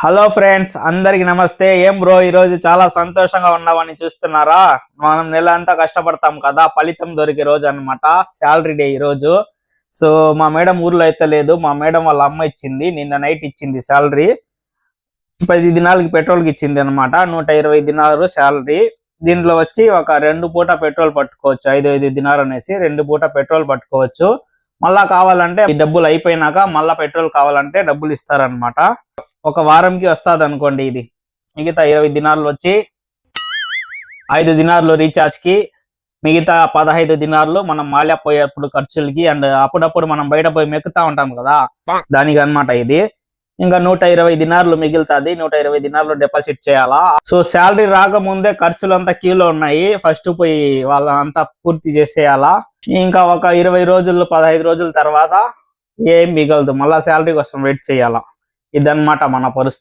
Hello friends, అందరికి నమస్తే. ఏం బ్రో ఈరోజు చాలా సంతోషంగా ఉన్నామని చూస్తున్నారా? మనం నెల అంతా కష్టపడతాం కదా, ఫలితం దొరికే రోజు అన్నమాట. శాలరీ డే ఈరోజు. సో మా మేడం ఊర్లో అయితే లేదు, మా మేడం వాళ్ళ అమ్మ ఇచ్చింది, నిన్న నైట్ ఇచ్చింది శాలరీ. 10 దినాలకి పెట్రోల్కి ఇచ్చింది అనమాట. 120 దినాలు శాలరీ. దీంట్లో వచ్చి ఒక 2 పూట పెట్రోల్ పట్టుకోవచ్చు. 5 దినాలు అనేసి 2 పూట పెట్రోల్ పట్టుకోవచ్చు. మళ్ళా కావాలంటే ఈ డబ్బులు అయిపోయినాక మళ్ళా పెట్రోల్ కావాలంటే డబ్బులు ఇస్తారనమాట. ఒక వారంకి వస్తుంది అనుకోండి ఇది. మిగతా 20 దినాలు వచ్చి 5 దినాలు రీఛార్జ్ కి, మిగతా 15 దినాలు మనం మాల్యా పోయేప్పుడు ఖర్చులకి, అండ్ అప్పుడప్పుడు మనం బయట పోయి మెక్కుతా ఉంటాం కదా, దానికి అన్నమాట ఇది. ఇంకా 120 దినాలు మిగులుతుంది. 120 దినాలు డిపాజిట్ చేయాలా. సో శాలరీ రాకముందే ఖర్చులు అంతా క్యూలో ఉన్నాయి, ఫస్ట్ పోయి వాళ్ళంతా పూర్తి చేసేయాలా. ఇంకా ఒక 20 రోజులు 15 రోజుల తర్వాత ఏం మిగలదు, మళ్ళా శాలరీ కోసం వెయిట్ చేయాలా. ఇదన్నమాట మన పరిస్థితి.